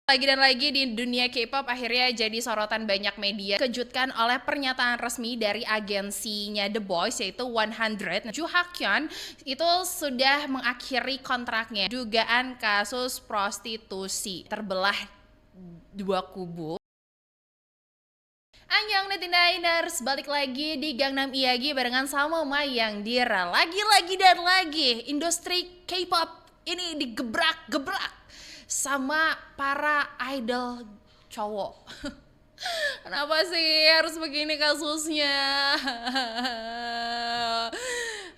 Lagi dan lagi di dunia K-pop akhirnya jadi sorotan banyak media kejutkan oleh pernyataan resmi dari agensinya The Boys yaitu 100. Joo Ha-kyun itu sudah mengakhiri kontraknya dugaan kasus prostitusi terbelah dua kubu. Annyeong Niners, balik lagi di Gangnam Iyagi barengan sama Mayang Dira. Lagi-lagi dan lagi industri K-pop ini digebrak-gebrak sama para idol cowok. Kenapa sih harus begini kasusnya?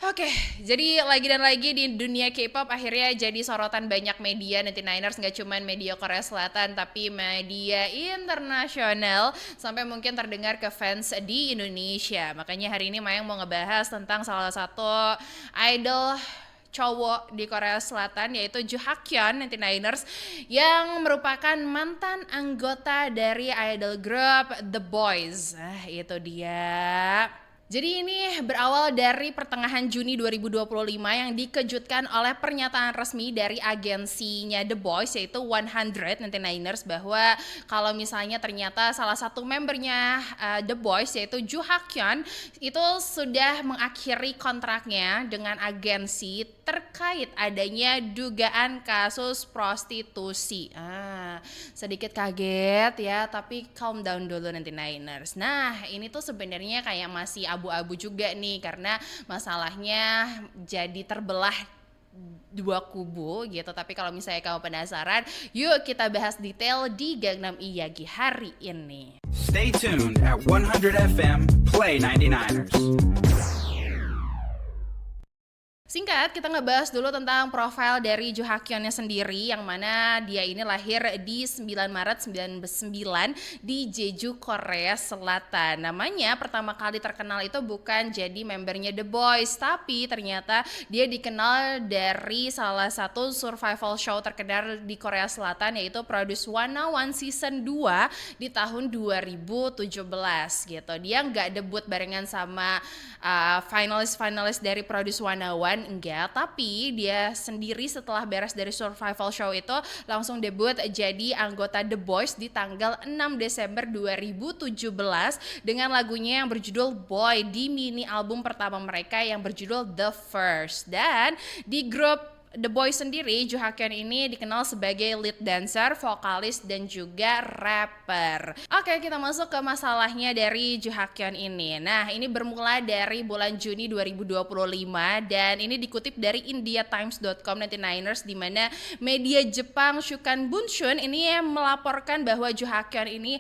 Oke, jadi lagi dan lagi di dunia K-pop akhirnya jadi sorotan banyak media 99ers, nggak cuma media Korea Selatan tapi media internasional sampai mungkin terdengar ke fans di Indonesia. Makanya hari ini Mayang mau ngebahas tentang salah satu idol cowok di Korea Selatan yaitu Joo Ha-kyun 99ers yang merupakan mantan anggota dari idol group The Boys. Itu dia. Jadi ini berawal dari pertengahan Juni 2025 yang dikejutkan oleh pernyataan resmi dari agensinya The Boys yaitu 100 99ers bahwa kalau misalnya ternyata salah satu membernya The Boys yaitu Joo Ha-kyun itu sudah mengakhiri kontraknya dengan agensi terkait adanya dugaan kasus prostitusi. Sedikit kaget ya, tapi calm down dulu 99ers. Nah, ini tuh sebenarnya kayak masih abu-abu juga nih karena masalahnya jadi terbelah dua kubu gitu. Tapi kalau misalnya kamu penasaran, yuk kita bahas detail di Gangnam Iyagi hari ini. Stay tuned at 100 FM Play 99ers. Singkat, kita ngebahas dulu tentang profil dari Joo Ha-kyunnya sendiri yang mana dia ini lahir di 9 Maret 99 di Jeju, Korea Selatan. Namanya pertama kali terkenal itu bukan jadi membernya The Boys, tapi ternyata dia dikenal dari salah satu survival show terkenal di Korea Selatan yaitu Produce 101 Season 2 di tahun 2017 gitu. Dia nggak debut barengan sama finalis dari Produce 101 enggak, tapi dia sendiri setelah beres dari survival show itu langsung debut jadi anggota The Boys di tanggal 6 Desember 2017 dengan lagunya yang berjudul Boy di mini album pertama mereka yang berjudul The First. Dan di grup The Boys sendiri, Joo Ha-kyun ini dikenal sebagai lead dancer, vokalis, dan juga rapper. Oke, kita masuk ke masalahnya dari Joo Ha-kyun ini. Nah, ini bermula dari bulan Juni 2025 dan ini dikutip dari indiatimes.com 99ers di mana media Jepang Shukan Bunshun ini melaporkan bahwa Joo Ha-kyun ini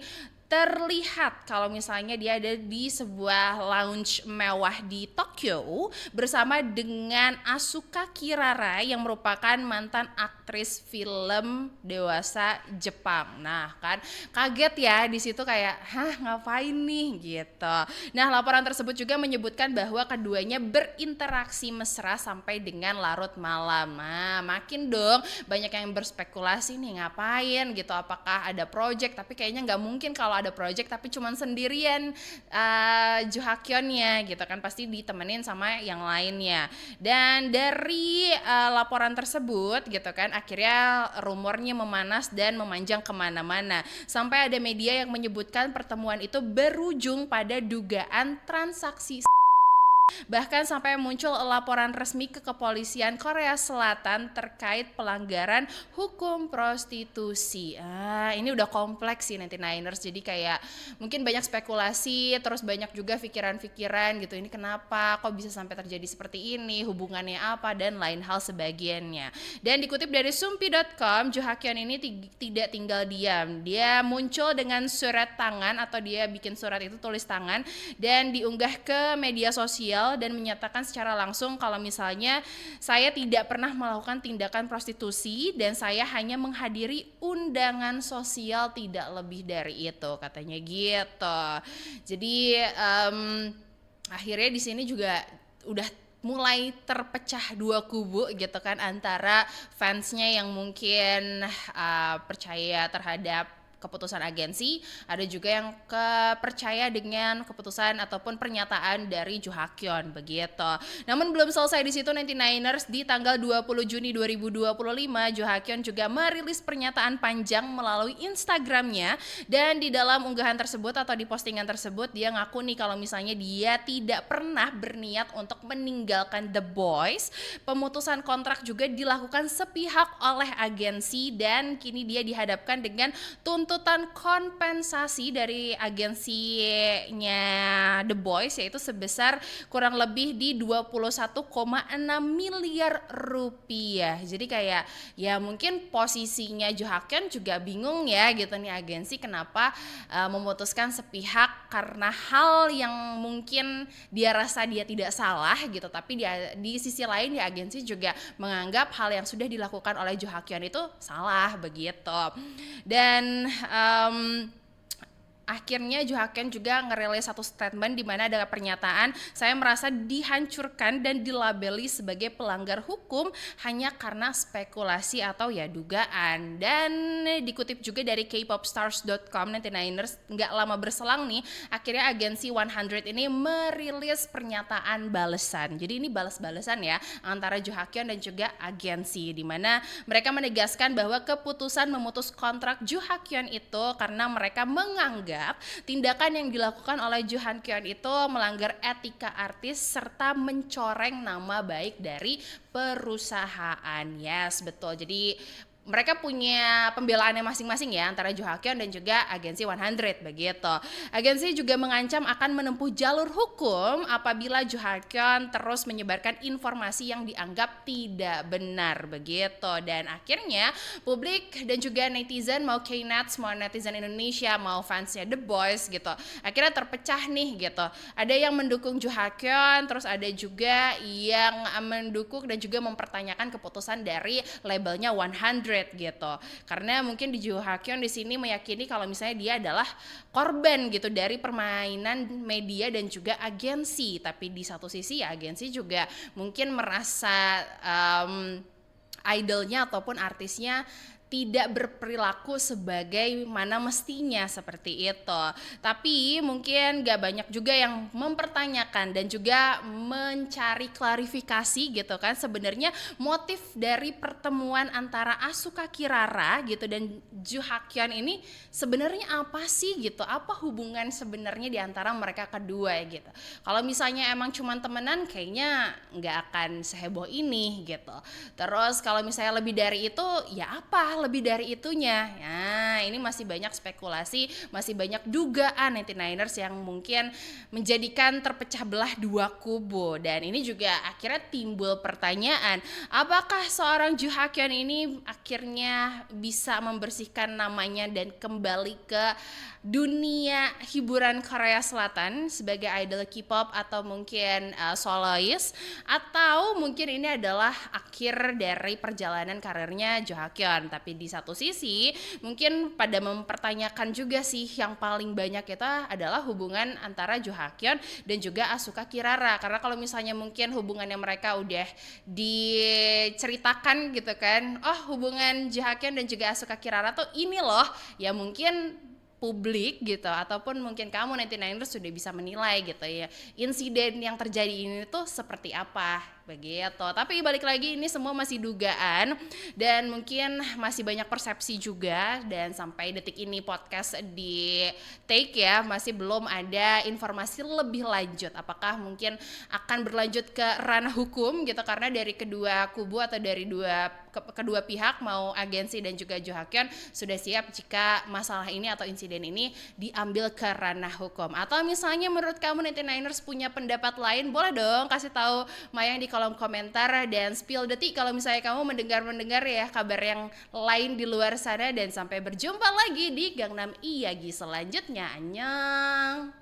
terlihat kalau misalnya dia ada di sebuah lounge mewah di Tokyo bersama dengan Asuka Kirara yang merupakan mantan aktris film dewasa Jepang. Nah, kan kaget ya di situ kayak, ngapain nih gitu. Nah, laporan tersebut juga menyebutkan bahwa keduanya berinteraksi mesra sampai dengan larut malam. Nah, makin dong banyak yang berspekulasi nih ngapain gitu, apakah ada project, tapi kayaknya nggak mungkin kalau ada project tapi cuman sendirian Joo Ha-kyunnya gitu kan, pasti ditemenin sama yang lainnya. Dan dari laporan tersebut gitu kan akhirnya rumornya memanas dan memanjang kemana-mana sampai ada media yang menyebutkan pertemuan itu berujung pada dugaan transaksi. Bahkan sampai muncul laporan resmi ke kepolisian Korea Selatan terkait pelanggaran hukum prostitusi. Ini udah kompleks sih 99ers. Jadi kayak mungkin banyak spekulasi, terus banyak juga pikiran-pikiran gitu. Ini kenapa kok bisa sampai terjadi seperti ini, hubungannya apa dan lain hal sebagiannya. Dan dikutip dari sumpi.com, Joo Ha-kyun ini tidak tinggal diam. Dia muncul dengan surat tangan atau dia bikin surat itu tulis tangan dan diunggah ke media sosial dan menyatakan secara langsung kalau misalnya saya tidak pernah melakukan tindakan prostitusi dan saya hanya menghadiri undangan sosial, tidak lebih dari itu, katanya gitu. Jadi akhirnya di sini juga udah mulai terpecah dua kubu gitu kan antara fansnya yang mungkin percaya terhadap keputusan agensi, ada juga yang percaya dengan keputusan ataupun pernyataan dari Joo Ha-kyon begitu. Namun belum selesai di situ 99ers, di tanggal 20 Juni 2025 Joo Ha-kyon juga merilis pernyataan panjang melalui Instagramnya, dan di dalam unggahan tersebut atau di postingan tersebut dia ngaku nih kalau misalnya dia tidak pernah berniat untuk meninggalkan The Boys. Pemutusan kontrak juga dilakukan sepihak oleh agensi, dan kini dia dihadapkan dengan tuntutan kompensasi dari agensinya The Boys, yaitu sebesar kurang lebih di 21,6 miliar rupiah. Jadi kayak ya mungkin posisinya Joo Ha-kyon juga bingung ya gitu nih, agensi kenapa memutuskan sepihak karena hal yang mungkin dia rasa dia tidak salah gitu, tapi di sisi lain ya agensi juga menganggap hal yang sudah dilakukan oleh Joo Ha-kyon itu salah begitu. Dan akhirnya Joo Ha-kyon juga ngerilis satu statement di mana ada pernyataan, saya merasa dihancurkan dan dilabeli sebagai pelanggar hukum hanya karena spekulasi atau ya dugaan. Dan dikutip juga dari kpopstars.com, 99ers nggak lama berselang nih, akhirnya agensi 100 ini merilis pernyataan balasan. Jadi ini balas-balasan ya antara Joo Ha-kyon dan juga agensi, di mana mereka menegaskan bahwa keputusan memutus kontrak Joo Ha-kyon itu karena mereka menganggap tindakan yang dilakukan oleh Joo Ha-kyon itu melanggar etika artis serta mencoreng nama baik dari perusahaan. Yes, betul. Jadi mereka punya pembelaannya masing-masing ya antara Joo Ha-kyon dan juga agensi 100 begitu. Agensi juga mengancam akan menempuh jalur hukum apabila Joo Ha-kyon terus menyebarkan informasi yang dianggap tidak benar begitu. Dan akhirnya publik dan juga netizen, mau K-Nets, mau netizen Indonesia, mau fansnya The Boys gitu, akhirnya terpecah nih gitu. Ada yang mendukung Joo Ha-kyon, terus ada juga yang mendukung dan juga mempertanyakan keputusan dari labelnya 100 gitu. Karena mungkin di Joo Ha-kyon di sini meyakini kalau misalnya dia adalah korban gitu dari permainan media dan juga agensi. Tapi di satu sisi ya agensi juga mungkin merasa idolnya ataupun artisnya tidak berperilaku sebagaimana mestinya seperti itu. Tapi mungkin gak banyak juga yang mempertanyakan dan juga mencari klarifikasi gitu kan, sebenarnya motif dari pertemuan antara Asuka Kirara gitu dan Joo Ha-kyon ini sebenarnya apa sih gitu, apa hubungan sebenarnya di antara mereka kedua gitu. Kalau misalnya emang cuman temenan kayaknya gak akan seheboh ini gitu. Terus kalau misalnya lebih dari itu ya apa lebih dari itunya. Nah, ini masih banyak spekulasi, masih banyak dugaan 99ers yang mungkin menjadikan terpecah belah dua kubu. Dan ini juga akhirnya timbul pertanyaan, apakah seorang Joo Ha-kyon ini akhirnya bisa membersihkan namanya dan kembali ke dunia hiburan Korea Selatan sebagai idol K-pop atau mungkin soloist, atau mungkin ini adalah akhir dari perjalanan karirnya Joo Ha-kyon. Tapi di satu sisi mungkin pada mempertanyakan juga sih yang paling banyak kita adalah hubungan antara Joo Ha-kyon dan juga Asuka Kirara, karena kalau misalnya mungkin hubungannya mereka udah diceritakan gitu kan, oh hubungan Joo Ha-kyon dan juga Asuka Kirara tuh ini loh, ya mungkin publik gitu ataupun mungkin kamu 99ers sudah bisa menilai gitu ya insiden yang terjadi ini tuh seperti apa begitu. Tapi balik lagi ini semua masih dugaan dan mungkin masih banyak persepsi juga, dan sampai detik ini podcast di take ya masih belum ada informasi lebih lanjut apakah mungkin akan berlanjut ke ranah hukum gitu, karena dari kedua kubu atau dari kedua pihak mau agensi dan juga Joo Ha-kyon sudah siap jika masalah ini atau insiden ini diambil ke ranah hukum. Atau misalnya menurut kamu 99ers punya pendapat lain, boleh dong kasih tahu Mayang di kolom komentar dan spill detik kalau misalnya kamu mendengar ya kabar yang lain di luar sana. Dan sampai berjumpa lagi di Gangnam Iyagi selanjutnya. Annyeong.